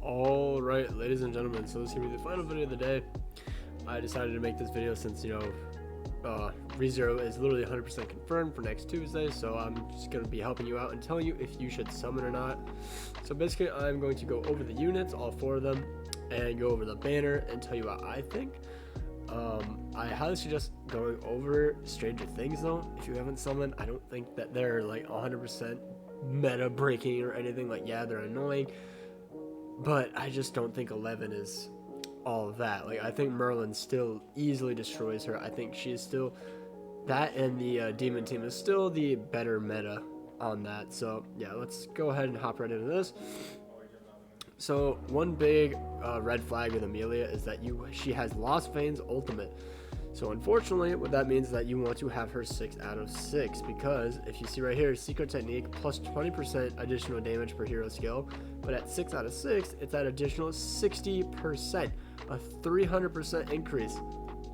Alright, ladies and gentlemen, so this is going to be the final video of the day. I decided to make this video since, ReZero is literally 100% confirmed for next Tuesday, so I'm just going to be helping you out and telling you if you should summon or not. So basically, I'm going to go over the units, all 4 of them, and go over the banner and tell you what I think. I highly suggest going over Stranger Things though. If you haven't summoned, I don't think that they're like 100% meta breaking or anything. Like, yeah, they're annoying, but I just don't think 11 is all of that. Like, I think Merlin still easily destroys her. I think she is still that, and the demon team is still the better meta on that. So yeah, let's go ahead and hop right into this. So one big red flag with Amelia is that she has Lost Veins ultimate. So unfortunately, what that means is that you want to have her 6 out of 6, because if you see right here, secret technique plus 20% additional damage per hero skill, but at 6 out of 6, it's that additional 60%, a 300% increase,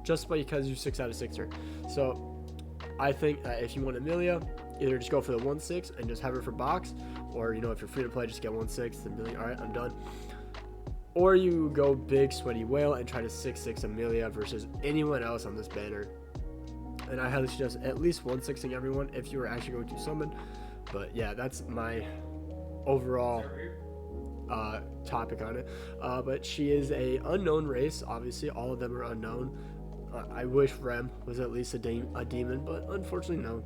just because you 6 out of 6 her. So I think that if you want Amelia, either just go for the 1/6 and just have her for box, or if you're free to play, just get 1/6 and be like, all right, I'm done. Or you go big sweaty whale and try to 6/6 Amelia versus anyone else on this banner. And I highly suggest at least 1/6ing everyone if you are actually going to summon. But yeah, that's my overall topic on it. But she is a unknown race. Obviously, all of them are unknown. I wish Rem was at least a demon, but unfortunately, no.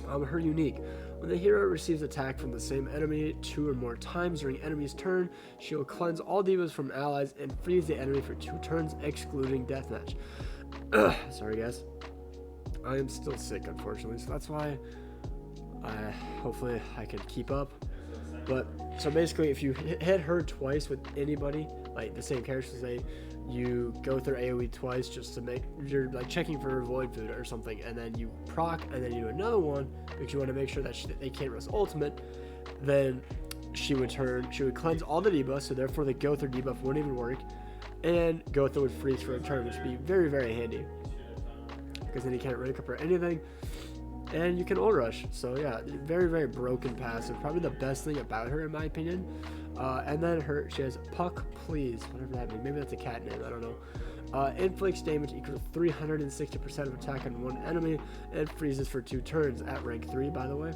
Her unique. When the hero receives attack from the same enemy 2 or more times during enemy's turn, she will cleanse all divas from allies and freeze the enemy for 2 turns, excluding deathmatch. Sorry guys, I am still sick unfortunately, so that's why hopefully I can keep up. But so basically, if you hit her twice with anybody, like the same character, say you go through AoE twice just to make, you're like checking for void food or something, and then you proc and then you do another one because you want to make sure that they can't risk ultimate, then she would cleanse all the debuffs, so therefore the go through debuff wouldn't even work, and go through would freeze for a turn, which would be very, very handy, because then you can't rank up or anything, and you can ult rush. So yeah, very, very broken passive, probably the best thing about her in my opinion. And then she has Puck Please, whatever that means. Maybe that's a cat name, I don't know. Inflicts damage equal to 360% of attack on one enemy, and freezes for 2 turns at rank 3, by the way.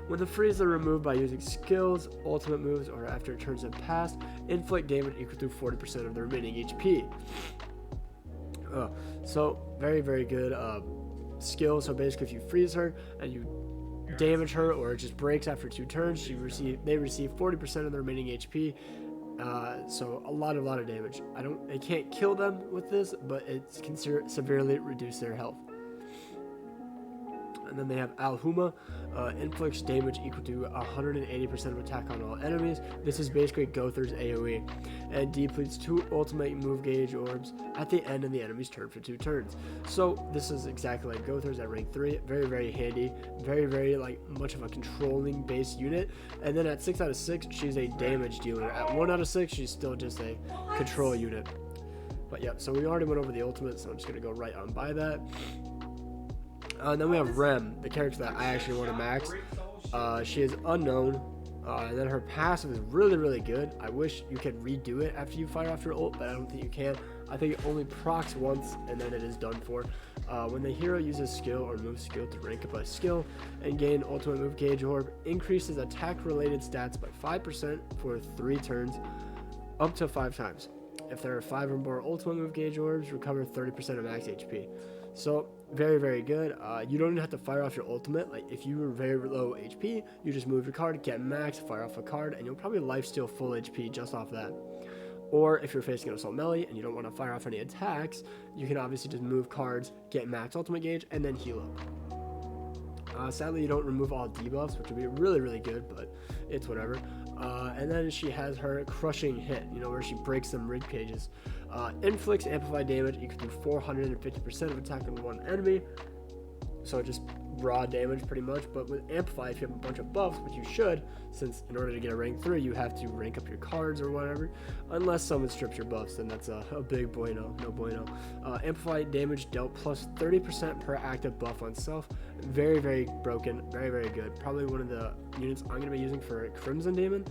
When the freeze are removed by using skills, ultimate moves, or after turns have passed, inflict damage equal to 40% of the remaining HP. So very, very good skill. So basically, if you freeze her and you damage her, or it just breaks after 2 turns, they receive 40% of the remaining HP. So a lot of damage. It can't kill them with this, but it can severely reduce their health. And then they have Alhuma, inflicts damage equal to 180% of attack on all enemies. This is basically Gother's AoE, and depletes 2 ultimate move gauge orbs at the end of the enemy's turn for 2 turns. So this is exactly like Gother's at rank 3. Very, very handy. Very, very much of a controlling base unit. And then at 6 out of 6, she's a damage dealer. At 1 out of 6, she's still just a control unit. But yeah, so we already went over the ultimate, so I'm just gonna go right on by that. And then we have Rem, the character that I actually want to max. She is unknown, and then her passive is really, really good. I wish you could redo it after you fire off your ult, but I don't think you can. I think it only procs once, and then it is done for. When the hero uses skill or move skill to rank up a skill and gain ultimate move gauge orb, increases attack-related stats by 5% for 3 turns, up to 5 times. If there are 5 or more ultimate move gauge orbs, recover 30% of max HP. So very, very good. You don't even have to fire off your ultimate. Like, if you were very low HP, you just move your card, get max, fire off a card, and you'll probably lifesteal full HP just off that. Or if you're facing an assault melee and you don't want to fire off any attacks, you can obviously just move cards, get max ultimate gauge, and then heal up. Sadly, you don't remove all debuffs, which would be really, really good, but it's whatever. And then she has her crushing hit, where she breaks some rib cages. Inflicts amplified damage equal to 450% of attack on one enemy. So just raw damage pretty much, but with amplify, if you have a bunch of buffs, which you should, since in order to get a rank 3 you have to rank up your cards or whatever, unless someone strips your buffs, then that's a big bueno, no bueno. Amplify damage dealt plus 30% per active buff on self. Very, very broken, very, very good. Probably one of the units I'm going to be using for Crimson Demon.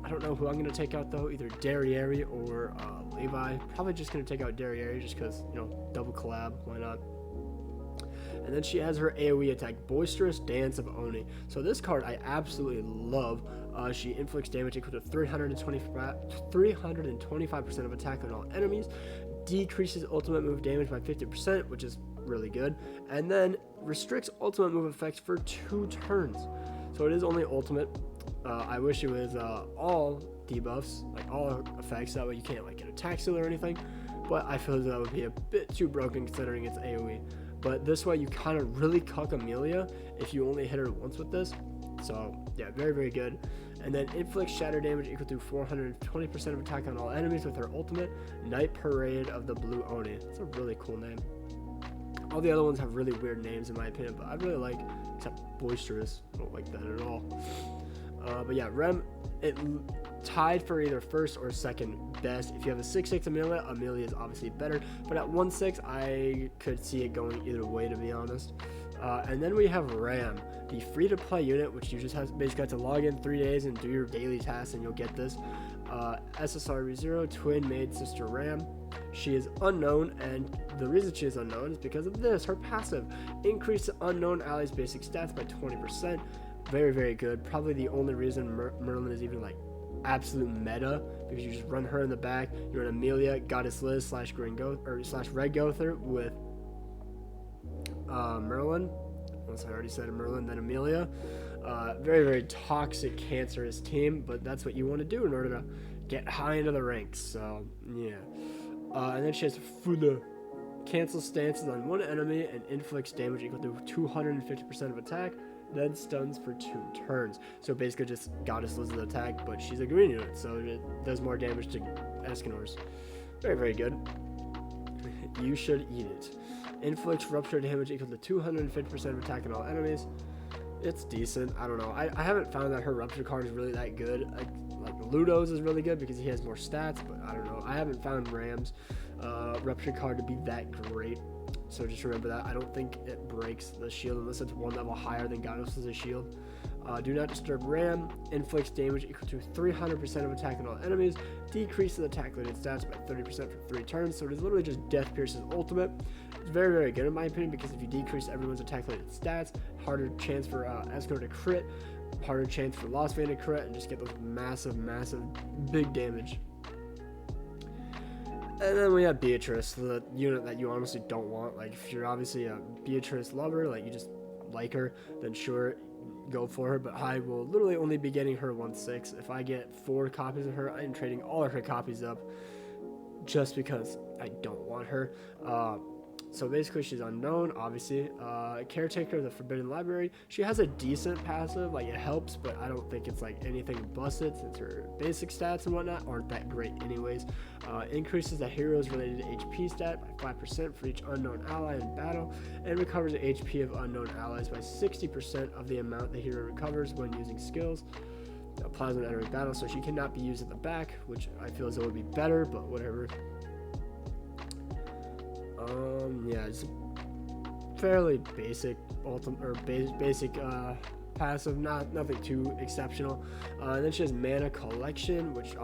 I don't know who I'm going to take out though, either Derriere or Levi. Probably just going to take out Derriere just because, you know, double collab, why not? And then she has her AoE attack, Boisterous Dance of Oni. So this card I absolutely love. She inflicts damage equal to 325% of attack on all enemies, decreases ultimate move damage by 50%, which is really good, and then restricts ultimate move effects for 2 turns. So it is only ultimate. I wish it was all debuffs, like all effects, that way you can't like get attack seal or anything, but I feel that would be a bit too broken considering it's AoE. But this way you kind of really cuck Amelia if you only hit her once with this. So yeah, very, very good. And then inflicts shatter damage equal to 420% of attack on all enemies with her ultimate, Night Parade of the Blue Oni. It's a really cool name. All the other ones have really weird names in my opinion, but I really like, except Boisterous, I don't like that at all. But yeah, Rem, it tied for either first or second best. If you have a 6/6 Amelia, Amelia is obviously better, but at 1/6 I could see it going either way, to be honest. And then we have Ram, the free-to-play unit, which you just basically have to log in 3 days and do your daily tasks and you'll get this. SSR ReZero, twin maid sister Ram. She is unknown, and the reason she is unknown is because of this. Her passive, increase unknown allies' basic stats by 20%. Very, very good. Probably the only reason Merlin is even like absolute meta, because you just run her in the back. You're an Amelia, Goddess Liz / Red Gother with Merlin. Once I already said Merlin, then Amelia. Very, very toxic, cancerous team, but that's what you want to do in order to get high into the ranks. So yeah. And then she has Fula. Cancels stances on one enemy and inflicts damage equal to 250% of attack, then stuns for 2 turns. So basically just Goddess Liz's attack, but she's a green unit, so it does more damage to Escanors. Very, very good. You should eat it. Inflicts rupture damage equal to 250% of attack on all enemies. It's decent. I don't know. I haven't found that her rupture card is really that good. Like Ludo's is really good because he has more stats, but I don't know. I haven't found Ram's rupture card to be that great. So just remember that. I don't think it breaks the shield unless it's 1 level higher than Goddess's shield. Do not disturb Ram. Inflicts damage equal to 300% of attack on all enemies. Decreases attack-related stats by 30% for 3 turns. So it is literally just Death Pierce's ultimate. It's very, very good in my opinion, because if you decrease everyone's attack-related stats, harder chance for Escanor to crit, harder chance for Lost Vein to crit, and just get those massive, massive, big damage. And then we have Beatrice, the unit that you honestly don't want. Like, if you're obviously a Beatrice lover, like you just like her, then sure, go for her. But I will literally only be getting her 1/6. If I get 4 copies of her, I am trading all of her copies up just because I don't want her. So basically she's unknown, obviously. Caretaker of the Forbidden Library. She has a decent passive, like it helps, but I don't think it's like anything busted since her basic stats and whatnot aren't that great anyways. Increases the hero's related HP stat by 5% for each unknown ally in battle, and recovers the HP of unknown allies by 60% of the amount the hero recovers when using skills. Applies when entering battle, so she cannot be used at the back, which I feel as though would be better, but whatever. Yeah, it's fairly basic basic passive, nothing too exceptional. And then she has Mana Collection, which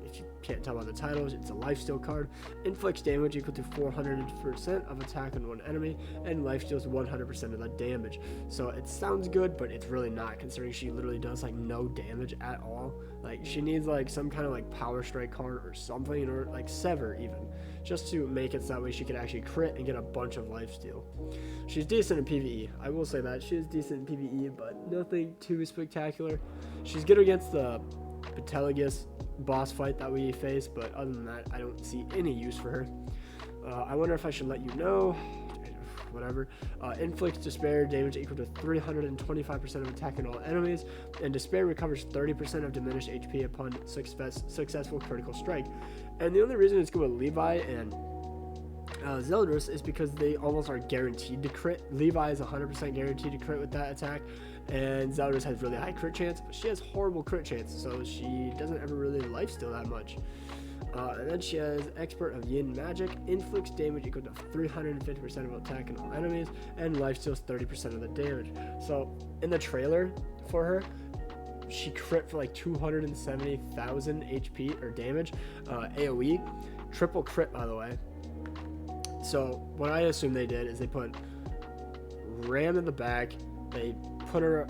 if you can't tell by the titles, it's a lifesteal card. Inflicts damage equal to 400% of attack on one enemy, and lifesteals 100% of the damage. So it sounds good, but it's really not, considering she literally does like no damage at all. Like she needs like some kind of like power strike card or something, or like sever even, just to make it so that way she can actually crit and get a bunch of lifesteal. She's decent in PvE. I will say that she is decent in PvE, but nothing too spectacular. She's good against the Betelgeuse boss fight that we face, but other than that, I don't see any use for her. I wonder if I should let you know. Whatever. Inflicts despair damage equal to 325% of attack on all enemies, and despair recovers 30% of diminished HP upon successful critical strike. And the only reason it's good with Levi and Zeldris is because they almost are guaranteed to crit. Levi is 100% guaranteed to crit with that attack, and Zeldris has really high crit chance, but she has horrible crit chance, so she doesn't ever really lifesteal that much. And then she has Expert of Yin Magic, inflicts damage equal to 350% of attack on all enemies, and lifesteals 30% of the damage. So in the trailer for her, she crit for like 270,000 HP or damage, AoE, triple crit by the way. So what I assume they did is they put Ram in the back, they put her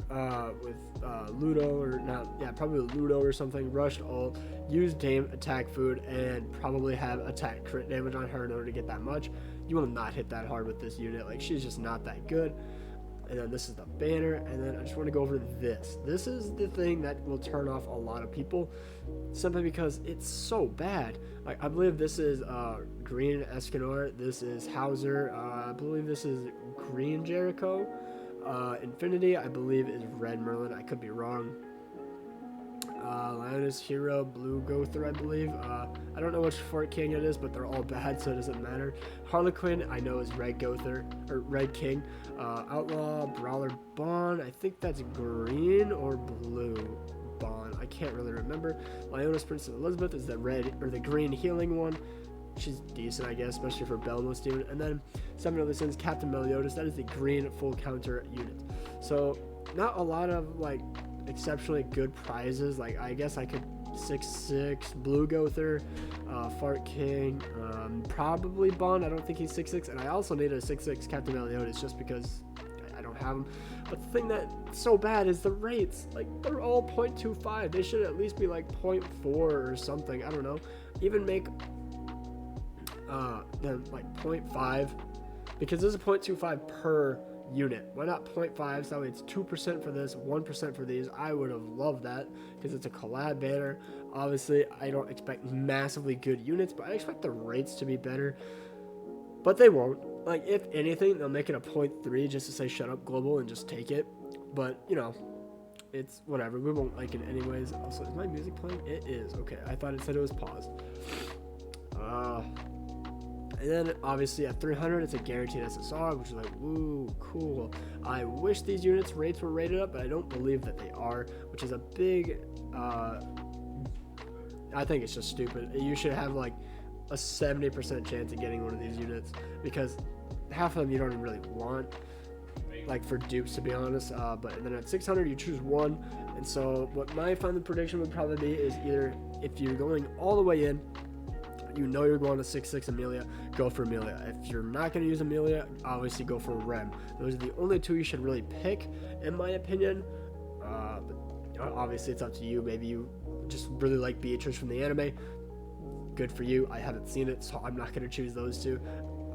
with Ludo or not, yeah, probably Ludo or something, rushed ult, used Dame attack food, and probably have attack crit damage on her in order to get that much. You will not hit that hard with this unit, like she's just not that good. And then this is the banner, and then I just want to go over this. This is the thing that will turn off a lot of people, simply because it's so bad. Like, I believe this is green Escanor, this is Hauser, I believe this is green Jericho, Infinity, I believe is red Merlin, I could be wrong. Lioness, Hero, Blue Gother, I believe. I don't know which Fort King it is, but they're all bad, so it doesn't matter. Harlequin, I know is Red Gother, or Red King. Outlaw, Brawler, Bond, I think that's green or blue Bond. I can't really remember. Lioness, Princess Elizabeth is the red, or the green healing one. She's decent, I guess, especially for Belmos Demon. And then Seven Other Sins, Captain Meliodas, that is the green full counter unit. So, not a lot of, like, exceptionally good prizes. Like, I guess I could 6'6", Blue Gother, Fart King, probably Bond. I don't think he's 6'6", and I also need a 6'6" Captain Meliodas just because I don't have him. But the thing that's so bad is the rates. Like, they're all 0.25. They should at least be like 0.4 or something. I don't know. Even make them like 0.5, because this is 0.25 per unit. Why not 0.5? So it's 2% for this, 1% for these. I would have loved that because it's a collab banner. Obviously, I don't expect massively good units, but I expect the rates to be better. But they won't. Like, if anything, they'll make it a 0.3 just to say shut up global and just take it. But, you know, it's whatever. We won't like it anyways. Also, is my music playing? It is. Okay, I thought it said it was paused. And then, obviously, at 300, it's a guaranteed SSR, which is like, woo, cool. I wish these units' rates were rated up, but I don't believe that they are, which is a big, I think it's just stupid. You should have, like, a 70% chance of getting one of these units, because half of them you don't even really want, like, for dupes, to be honest. But then at 600, you choose one. And so what my final prediction would probably be is either if you're going all the way in, you know you're going to 6'6" Amelia, go for Amelia. If you're not going to use Amelia, obviously go for Rem. Those are the only two you should really pick, in my opinion. But obviously it's up to you. Maybe you just really like Beatrice from the anime. Good for you. I haven't seen it, so I'm not going to choose those two.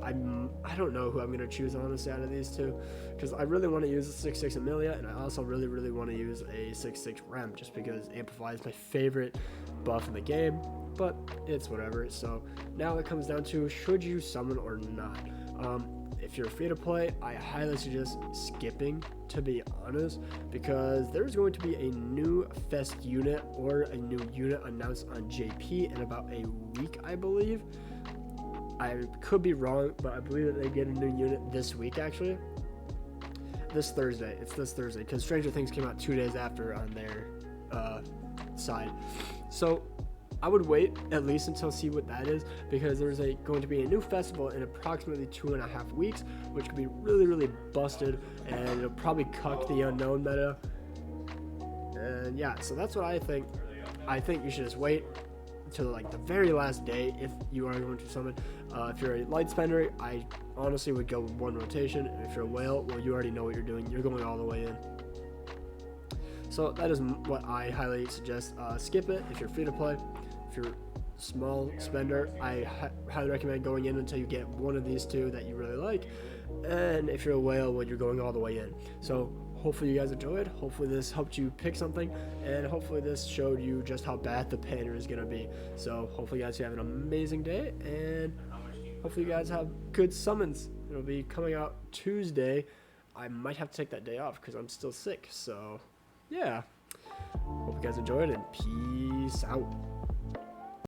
I don't know who I'm going to choose, honestly, out of these two, because I really want to use a 6'6" Amelia, and I also really want to use a 6'6" Rem, just because Amplify is my favorite buff in the game. But it's whatever. So now it comes down to, should you summon or not? If you're free to play, I highly suggest skipping, to be honest, because there's going to be a new Fest unit or a new unit announced on JP in about a week, I believe. I could be wrong, but I believe that they get a new unit this week, actually. This Thursday. It's this Thursday, because Stranger Things came out 2 days after on their side. So I would wait at least until see what that is, because there's going to be a new festival in approximately 2.5 weeks, which could be really busted, and it'll probably cuck the unknown meta. And yeah, so that's what I think. I think you should just wait until like the very last day if you are going to summon. If you're a light spender, I honestly would go with one rotation, and if you're a whale, well, you already know what you're doing. You're going all the way in. So that is what I highly suggest. Skip it if you're free to play. If you're small spender, I highly recommend going in until you get one of these two that you really like. And if you're a whale, well, you're going all the way in. So hopefully you guys enjoyed. Hopefully this helped you pick something, and hopefully this showed you just how bad the banner is going to be. So hopefully you guys have an amazing day, and hopefully you guys have good summons. It'll be coming out Tuesday. I might have to take that day off because I'm still sick. So yeah, hope you guys enjoyed, and peace out.